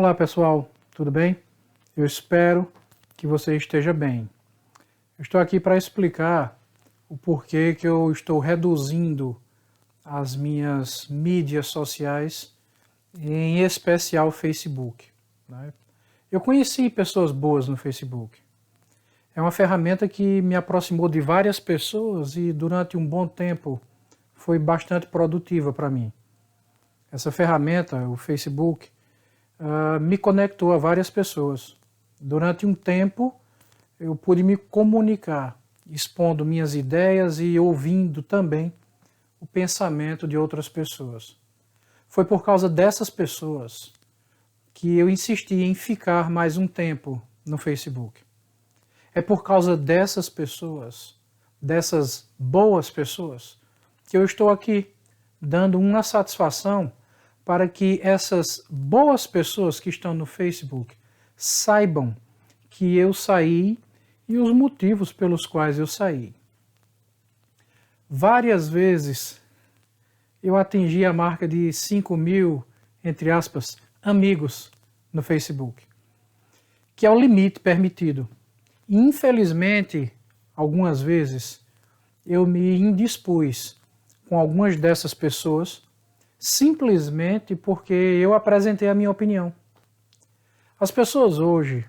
Olá pessoal, tudo bem? Eu espero que você esteja bem. Eu estou aqui para explicar o porquê que eu estou reduzindo as minhas mídias sociais, em especial o Facebook, né? Eu conheci pessoas boas no Facebook. É uma ferramenta que me aproximou de várias pessoas e durante um bom tempo foi bastante produtiva para mim. Essa ferramenta, o Facebook, me conectou a várias pessoas. Durante um tempo, eu pude me comunicar, expondo minhas ideias e ouvindo também o pensamento de outras pessoas. Foi por causa dessas pessoas que eu insisti em ficar mais um tempo no Facebook. É por causa dessas pessoas, dessas boas pessoas, que eu estou aqui dando uma satisfação para que essas boas pessoas que estão no Facebook saibam que eu saí e os motivos pelos quais eu saí. Várias vezes eu atingi a marca de 5.000, entre aspas, amigos no Facebook, que é o limite permitido. E, infelizmente, algumas vezes eu me indispus com algumas dessas pessoas simplesmente porque eu apresentei a minha opinião. As pessoas hoje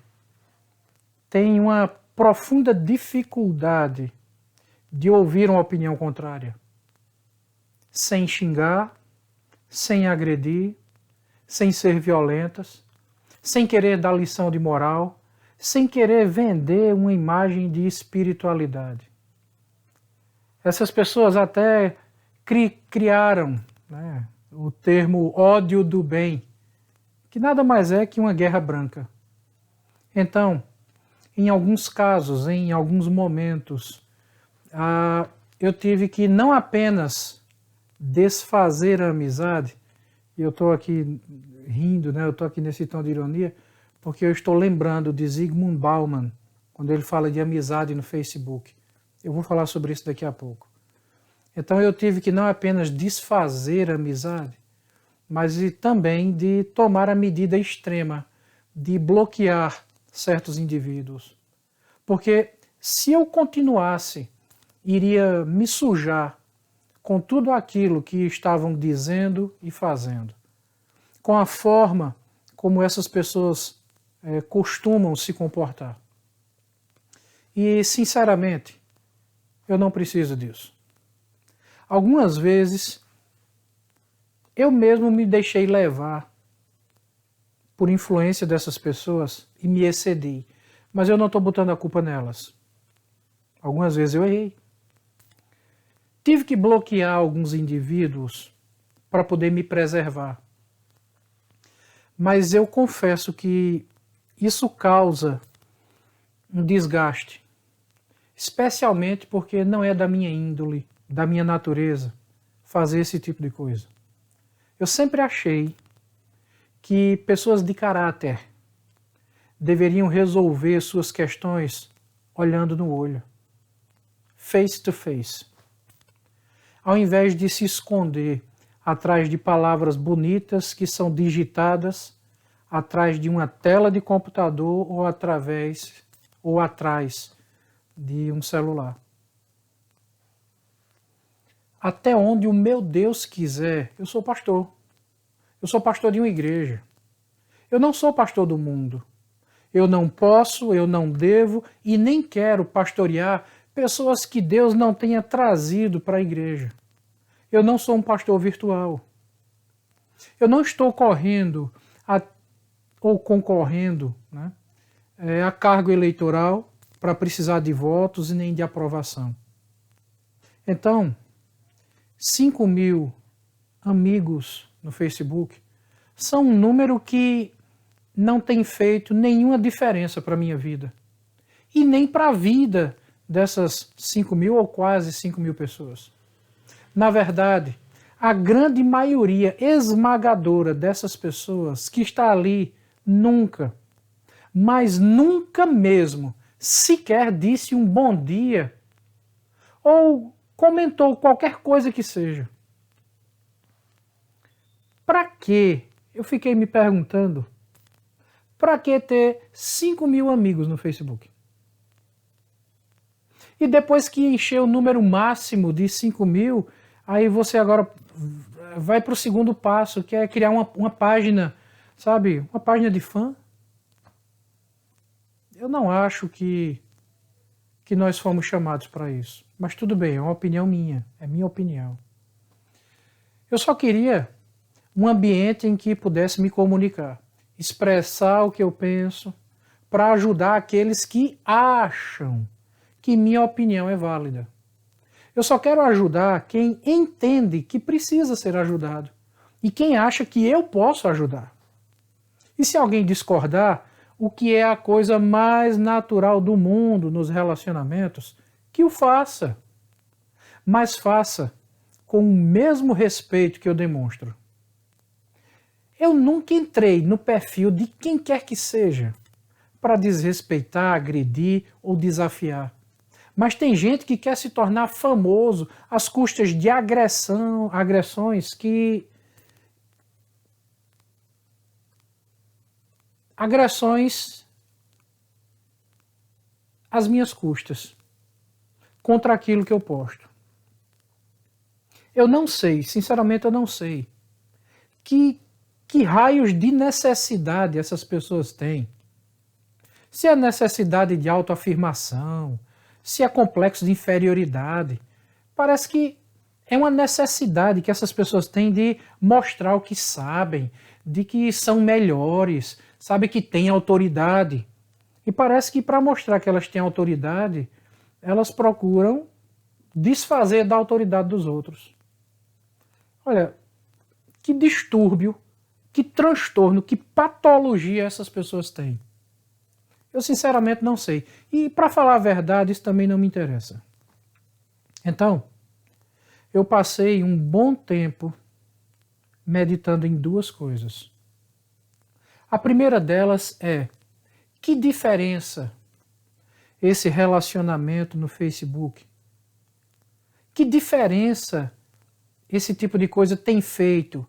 têm uma profunda dificuldade de ouvir uma opinião contrária, sem xingar, sem agredir, sem ser violentas, sem querer dar lição de moral, sem querer vender uma imagem de espiritualidade. Essas pessoas até criaram, né, o termo ódio do bem, que nada mais é que uma guerra branca. Então, em alguns casos, em alguns momentos, eu tive que não apenas desfazer a amizade, e eu estou aqui rindo, né, eu estou aqui nesse tom de ironia, porque eu estou lembrando de Zygmunt Bauman, quando ele fala de amizade no Facebook. Eu vou falar sobre isso daqui a pouco. Então eu tive que não apenas desfazer a amizade, mas também de tomar a medida extrema de bloquear certos indivíduos. Porque se eu continuasse, iria me sujar com tudo aquilo que estavam dizendo e fazendo, com a forma como essas pessoas costumam se comportar. E, sinceramente, eu não preciso disso. Algumas vezes, eu mesmo me deixei levar por influência dessas pessoas e me excedi. Mas eu não estou botando a culpa nelas. Algumas vezes eu errei. Tive que bloquear alguns indivíduos para poder me preservar. Mas eu confesso que isso causa um desgaste. Especialmente porque não é da minha índole, da minha natureza, fazer esse tipo de coisa. Eu sempre achei que pessoas de caráter deveriam resolver suas questões olhando no olho, face to face, ao invés de se esconder atrás de palavras bonitas que são digitadas atrás de uma tela de computador ou atrás de um celular. Até onde o meu Deus quiser, eu sou pastor. Eu sou pastor de uma igreja. Eu não sou pastor do mundo. Eu não posso, eu não devo e nem quero pastorear pessoas que Deus não tenha trazido para a igreja. Eu não sou um pastor virtual. Eu não estou correndo ou concorrendo, né, a cargo eleitoral para precisar de votos e nem de aprovação. Então, 5.000 amigos no Facebook são um número que não tem feito nenhuma diferença para a minha vida. E nem para a vida dessas 5.000 ou quase 5.000 pessoas. Na verdade, a grande maioria esmagadora dessas pessoas que está ali nunca, mas nunca mesmo, sequer disse um bom dia ou comentou qualquer coisa que seja. Para quê? Eu fiquei me perguntando. Para que ter 5 mil amigos no Facebook? E depois que encher o número máximo de 5 mil, aí você agora vai para o segundo passo, que é criar uma página, sabe? Uma página de fã. Eu não acho que nós fomos chamados para isso. Mas tudo bem, é uma opinião minha, é minha opinião. Eu só queria um ambiente em que pudesse me comunicar, expressar o que eu penso, para ajudar aqueles que acham que minha opinião é válida. Eu só quero ajudar quem entende que precisa ser ajudado e quem acha que eu posso ajudar. E se alguém discordar, o que é a coisa mais natural do mundo nos relacionamentos, que o faça. Mas faça com o mesmo respeito que eu demonstro. Eu nunca entrei no perfil de quem quer que seja para desrespeitar, agredir ou desafiar. Mas tem gente que quer se tornar famoso às custas de agressões às minhas custas, contra aquilo que eu posto. Eu não sei, sinceramente eu não sei, que raios de necessidade essas pessoas têm. Se é necessidade de autoafirmação, se é complexo de inferioridade, parece que é uma necessidade que essas pessoas têm de mostrar o que sabem, de que são melhores, sabe que têm autoridade. E parece que para mostrar que elas têm autoridade, elas procuram desfazer da autoridade dos outros. Olha, que distúrbio, que transtorno, que patologia essas pessoas têm. Eu sinceramente não sei. E para falar a verdade, isso também não me interessa. Então, eu passei um bom tempo meditando em duas coisas. A primeira delas é: que diferença esse relacionamento no Facebook? Que diferença esse tipo de coisa tem feito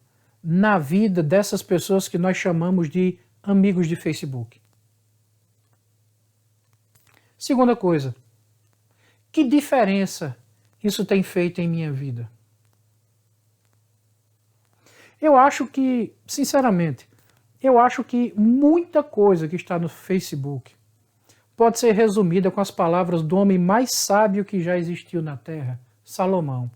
na vida dessas pessoas que nós chamamos de amigos de Facebook? Segunda coisa, que diferença isso tem feito em minha vida? Eu acho que, sinceramente, eu acho que muita coisa que está no Facebook pode ser resumida com as palavras do homem mais sábio que já existiu na Terra, Salomão.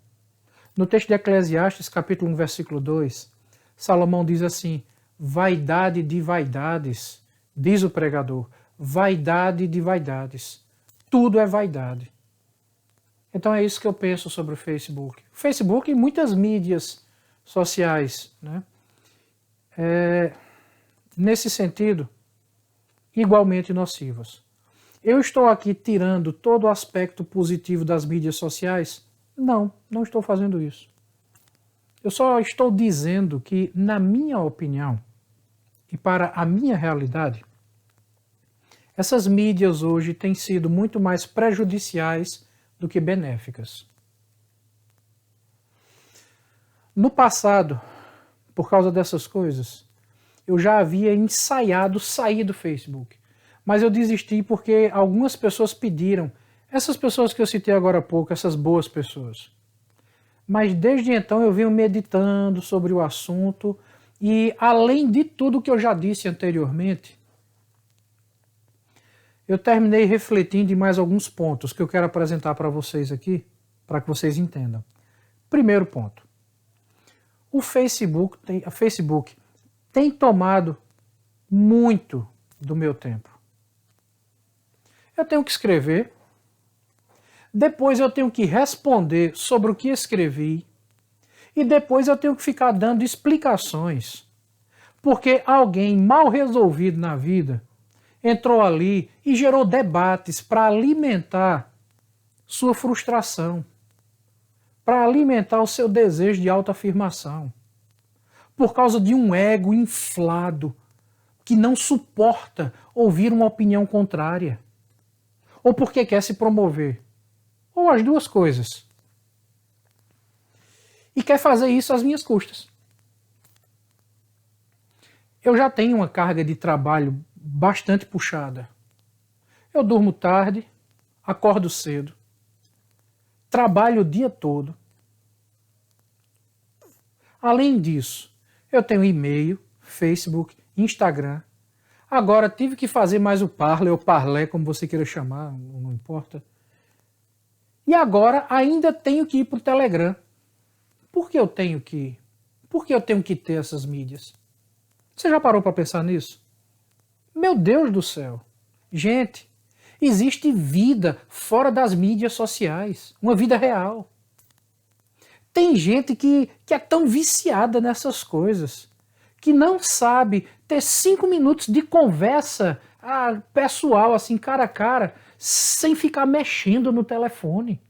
No texto de Eclesiastes, capítulo 1, versículo 2, Salomão diz assim: vaidade de vaidades, diz o pregador, vaidade de vaidades. Tudo é vaidade. Então é isso que eu penso sobre o Facebook. O Facebook e muitas mídias sociais, né? Nesse sentido, igualmente nocivas. Eu estou aqui tirando todo o aspecto positivo das mídias sociais? Não, não estou fazendo isso. Eu só estou dizendo que, na minha opinião, e para a minha realidade, essas mídias hoje têm sido muito mais prejudiciais do que benéficas. No passado, por causa dessas coisas, eu já havia ensaiado sair do Facebook. Mas eu desisti porque algumas pessoas pediram. Essas pessoas que eu citei agora há pouco, essas boas pessoas. Mas desde então eu venho meditando sobre o assunto e, além de tudo que eu já disse anteriormente, eu terminei refletindo em mais alguns pontos que eu quero apresentar para vocês aqui, para que vocês entendam. Primeiro ponto. O Facebook tem tomado muito do meu tempo. Eu tenho que escrever, depois eu tenho que responder sobre o que escrevi, e depois eu tenho que ficar dando explicações, porque alguém mal resolvido na vida entrou ali e gerou debates para alimentar sua frustração, para alimentar o seu desejo de autoafirmação, por causa de um ego inflado que não suporta ouvir uma opinião contrária, ou porque quer se promover, ou as duas coisas. E quer fazer isso às minhas custas. Eu já tenho uma carga de trabalho bastante puxada. Eu durmo tarde, acordo cedo, trabalho o dia todo. Além disso, eu tenho e-mail, Facebook, Instagram. Agora tive que fazer mais o Parler ou Parler, como você queira chamar, não importa. E agora ainda tenho que ir para o Telegram. Por que eu tenho que ir? Por que eu tenho que ter essas mídias? Você já parou para pensar nisso? Meu Deus do céu! Gente, existe vida fora das mídias sociais, uma vida real. Tem gente que é tão viciada nessas coisas, que não sabe ter 5 minutos de conversa pessoal, assim, cara a cara, sem ficar mexendo no telefone.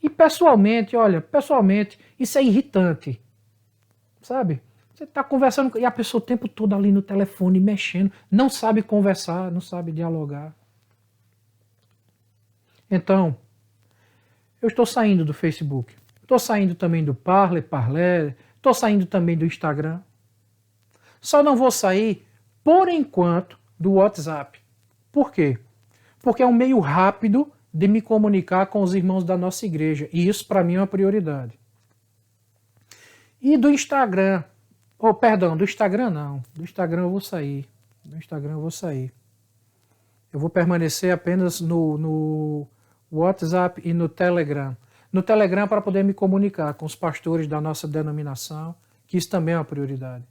E pessoalmente, olha, isso é irritante, sabe? Você está conversando e a pessoa o tempo todo ali no telefone, mexendo, não sabe conversar, não sabe dialogar. Então, eu estou saindo do Facebook, estou saindo também do Parler, estou saindo também do Instagram. Só não vou sair, por enquanto, do WhatsApp. Por quê? Porque é um meio rápido de me comunicar com os irmãos da nossa igreja. E isso, para mim, é uma prioridade. E do Instagram. Do Instagram não. Do Instagram eu vou sair. Eu vou permanecer apenas no WhatsApp e no Telegram. No Telegram para poder me comunicar com os pastores da nossa denominação, que isso também é uma prioridade.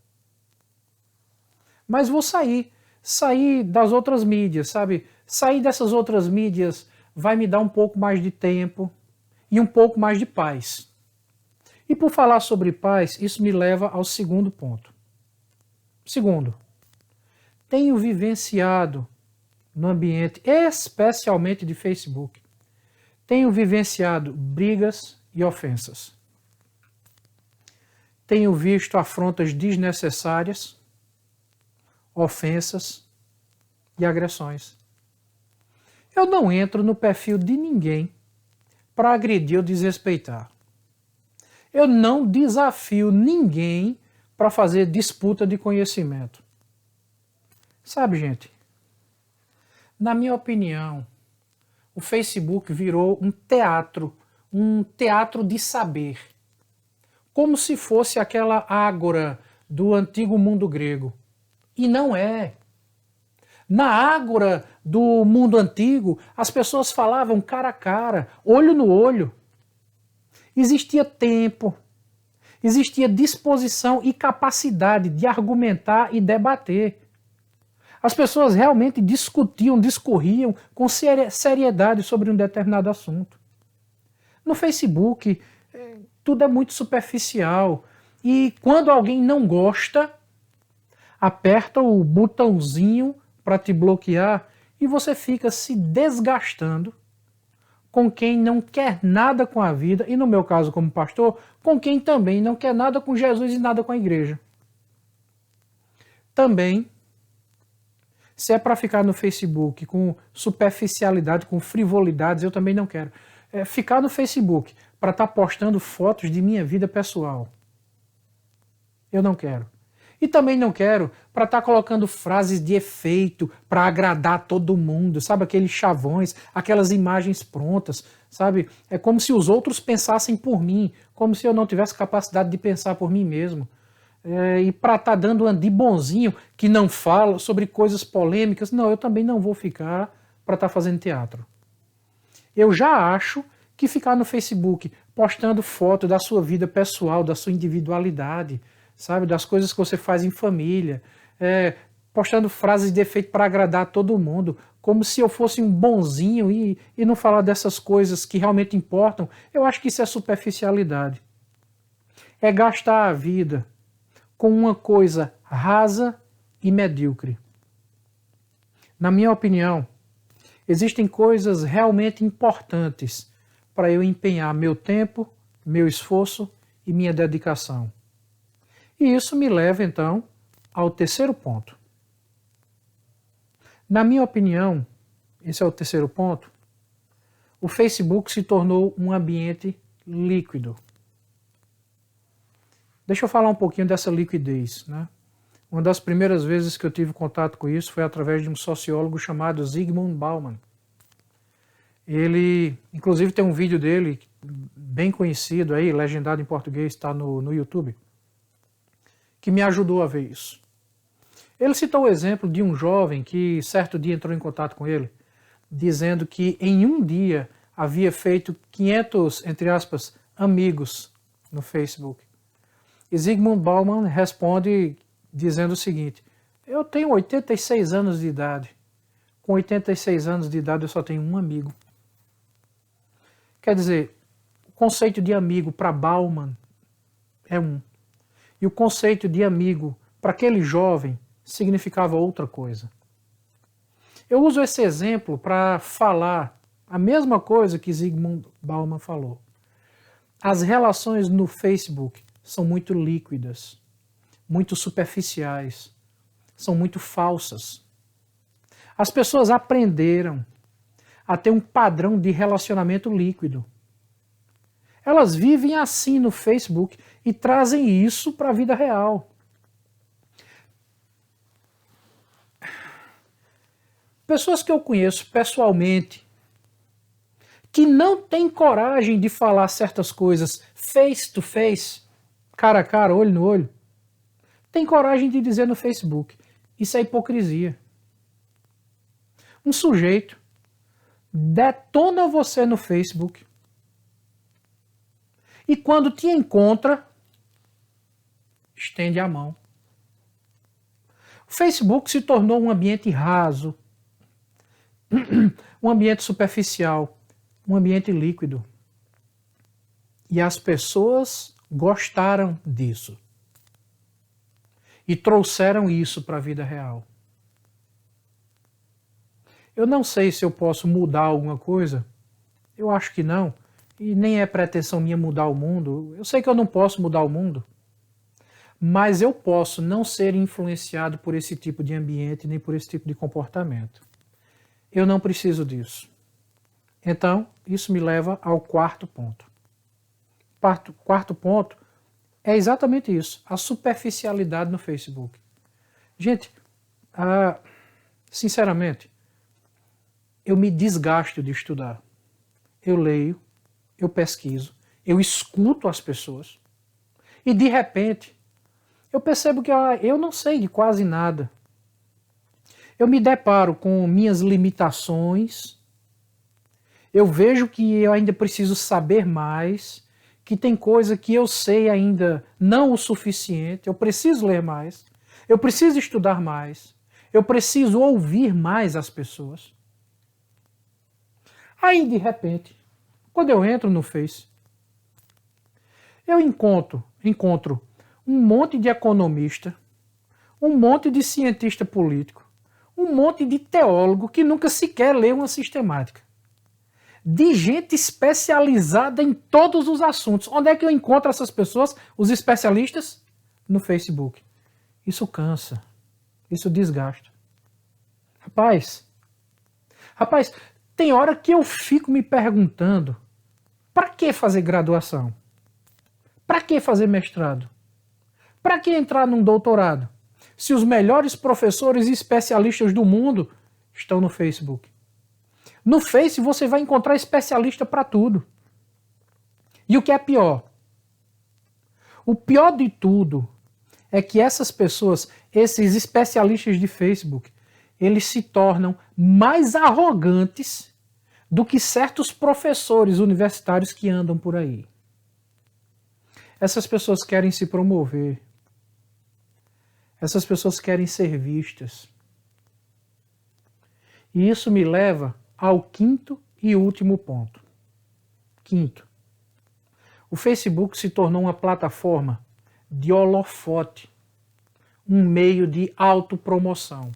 Mas vou sair das outras mídias, sabe? Sair dessas outras mídias vai me dar um pouco mais de tempo e um pouco mais de paz. E por falar sobre paz, isso me leva ao segundo ponto. Segundo, tenho vivenciado no ambiente, especialmente de Facebook, tenho vivenciado brigas e ofensas. Tenho visto afrontas desnecessárias, ofensas e agressões. Eu não entro no perfil de ninguém para agredir ou desrespeitar. Eu não desafio ninguém para fazer disputa de conhecimento. Sabe, gente? Na minha opinião, o Facebook virou um teatro de saber. Como se fosse aquela ágora do antigo mundo grego. E não é. Na ágora do mundo antigo, as pessoas falavam cara a cara, olho no olho. Existia tempo, existia disposição e capacidade de argumentar e debater. As pessoas realmente discorriam com seriedade sobre um determinado assunto. No Facebook, tudo é muito superficial. E quando alguém não gosta, aperta o botãozinho para te bloquear e você fica se desgastando com quem não quer nada com a vida, e no meu caso como pastor, com quem também não quer nada com Jesus e nada com a igreja. Também, se é para ficar no Facebook com superficialidade, com frivolidades, eu também não quero. Ficar no Facebook para estar postando fotos de minha vida pessoal. Eu não quero. E também não quero para estar colocando frases de efeito para agradar todo mundo, sabe? Aqueles chavões, aquelas imagens prontas, sabe? É como se os outros pensassem por mim, como se eu não tivesse capacidade de pensar por mim mesmo. E para estar dando uma de bonzinho que não fala sobre coisas polêmicas, não, eu também não vou ficar para estar fazendo teatro. Eu já acho que ficar no Facebook postando foto da sua vida pessoal, da sua individualidade, sabe, das coisas que você faz em família, postando frases de efeito para agradar todo mundo, como se eu fosse um bonzinho e não falar dessas coisas que realmente importam, eu acho que isso é superficialidade. É gastar a vida com uma coisa rasa e medíocre. Na minha opinião, existem coisas realmente importantes para eu empenhar meu tempo, meu esforço e minha dedicação. E isso me leva, então, ao terceiro ponto. Na minha opinião, esse é o terceiro ponto, o Facebook se tornou um ambiente líquido. Deixa eu falar um pouquinho dessa liquidez, né? Uma das primeiras vezes que eu tive contato com isso foi através de um sociólogo chamado Zygmunt Bauman. Ele, inclusive, tem um vídeo dele bem conhecido aí, legendado em português, está no YouTube, que me ajudou a ver isso. Ele citou o exemplo de um jovem que certo dia entrou em contato com ele, dizendo que em um dia havia feito 500, entre aspas, amigos no Facebook. E Zygmunt Bauman responde dizendo o seguinte: eu tenho 86 anos de idade. Com 86 anos de idade eu só tenho um amigo. Quer dizer, o conceito de amigo para Bauman é um. E o conceito de amigo para aquele jovem significava outra coisa. Eu uso esse exemplo para falar a mesma coisa que Zygmunt Bauman falou. As relações no Facebook são muito líquidas, muito superficiais, são muito falsas. As pessoas aprenderam a ter um padrão de relacionamento líquido. Elas vivem assim no Facebook e trazem isso para a vida real. Pessoas que eu conheço pessoalmente, que não têm coragem de falar certas coisas face to face, cara a cara, olho no olho, tem coragem de dizer no Facebook. Isso é hipocrisia. Um sujeito detona você no Facebook e quando te encontra, estende a mão. O Facebook se tornou um ambiente raso, um ambiente superficial, um ambiente líquido. E as pessoas gostaram disso. E trouxeram isso para a vida real. Eu não sei se eu posso mudar alguma coisa. Eu acho que não. E nem é pretensão minha mudar o mundo. Eu sei que eu não posso mudar o mundo. Mas eu posso não ser influenciado por esse tipo de ambiente, nem por esse tipo de comportamento. Eu não preciso disso. Então, isso me leva ao quarto ponto. Quarto ponto é exatamente isso, a superficialidade no Facebook. Gente, sinceramente, eu me desgasto de estudar. Eu leio, eu pesquiso, eu escuto as pessoas e de repente eu percebo que eu não sei de quase nada. Eu me deparo com minhas limitações, eu vejo que eu ainda preciso saber mais, que tem coisa que eu sei ainda não o suficiente, eu preciso ler mais, eu preciso estudar mais, eu preciso ouvir mais as pessoas. Aí, de repente, quando eu entro no Face, eu encontro um monte de economista, um monte de cientista político, um monte de teólogo que nunca sequer lê uma sistemática. De gente especializada em todos os assuntos. Onde é que eu encontro essas pessoas, os especialistas? No Facebook. Isso cansa. Isso desgasta. Rapaz, tem hora que eu fico me perguntando, para que fazer graduação? Para que fazer mestrado? Para que entrar num doutorado? Se os melhores professores e especialistas do mundo estão no Facebook. No Face você vai encontrar especialista para tudo. E o que é pior? O pior de tudo é que essas pessoas, esses especialistas de Facebook, eles se tornam mais arrogantes do que certos professores universitários que andam por aí. Essas pessoas querem se promover. Essas pessoas querem ser vistas. E isso me leva ao quinto e último ponto. Quinto, o Facebook se tornou uma plataforma de holofote, um meio de autopromoção.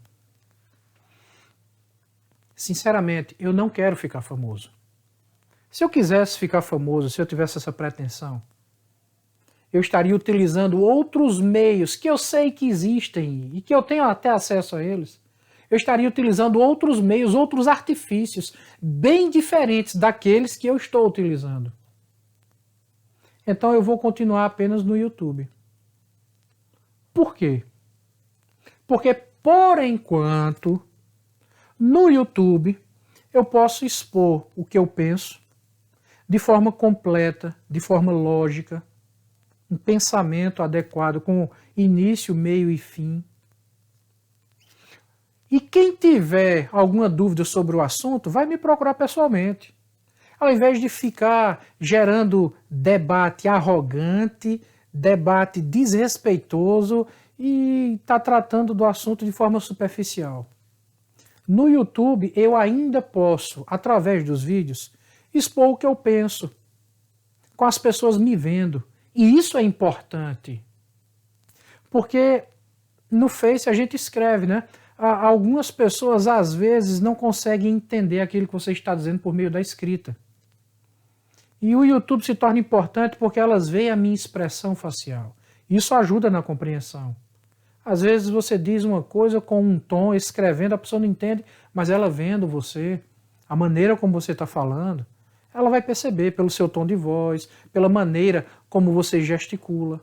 Sinceramente, eu não quero ficar famoso. Se eu quisesse ficar famoso, se eu tivesse essa pretensão, eu estaria utilizando outros meios que eu sei que existem e que eu tenho até acesso a eles. Eu estaria utilizando outros meios, outros artifícios, bem diferentes daqueles que eu estou utilizando. Então eu vou continuar apenas no YouTube. Por quê? Porque, por enquanto, no YouTube, eu posso expor o que eu penso de forma completa, de forma lógica, um pensamento adequado, com início, meio e fim. E quem tiver alguma dúvida sobre o assunto, vai me procurar pessoalmente. Ao invés de ficar gerando debate arrogante, debate desrespeitoso e estar tratando do assunto de forma superficial. No YouTube, eu ainda posso, através dos vídeos, expor o que eu penso, com as pessoas me vendo. E isso é importante. Porque no Face a gente escreve, né? Algumas pessoas, às vezes, não conseguem entender aquilo que você está dizendo por meio da escrita. E o YouTube se torna importante porque elas veem a minha expressão facial. Isso ajuda na compreensão. Às vezes você diz uma coisa com um tom, escrevendo, a pessoa não entende, mas ela vendo você, a maneira como você está falando, ela vai perceber pelo seu tom de voz, pela maneira como você gesticula.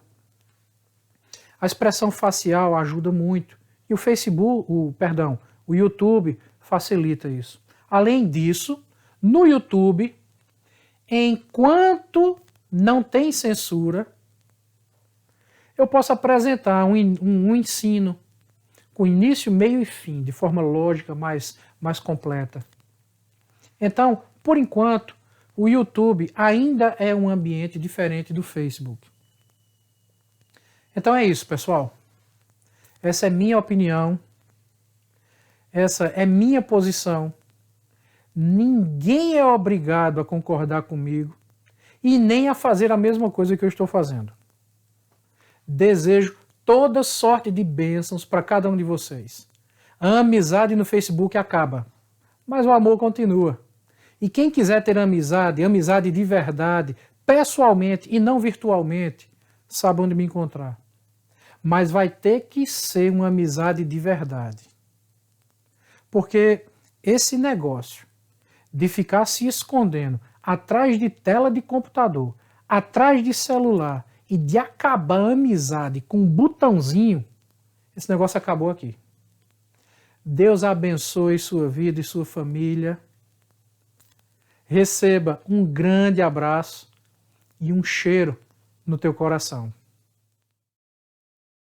A expressão facial ajuda muito. E o Facebook, o YouTube facilita isso. Além disso, no YouTube, enquanto não tem censura, eu posso apresentar um ensino com início, meio e fim, de forma lógica, mais completa. Então, por enquanto, o YouTube ainda é um ambiente diferente do Facebook. Então é isso, pessoal. Essa é minha opinião. Essa é minha posição. Ninguém é obrigado a concordar comigo e nem a fazer a mesma coisa que eu estou fazendo. Desejo toda sorte de bênçãos para cada um de vocês. A amizade no Facebook acaba, mas o amor continua. E quem quiser ter amizade de verdade, pessoalmente e não virtualmente, sabe onde me encontrar. Mas vai ter que ser uma amizade de verdade. Porque esse negócio de ficar se escondendo atrás de tela de computador, atrás de celular e de acabar a amizade com um botãozinho, esse negócio acabou aqui. Deus abençoe sua vida e sua família. Receba um grande abraço e um cheiro no teu coração.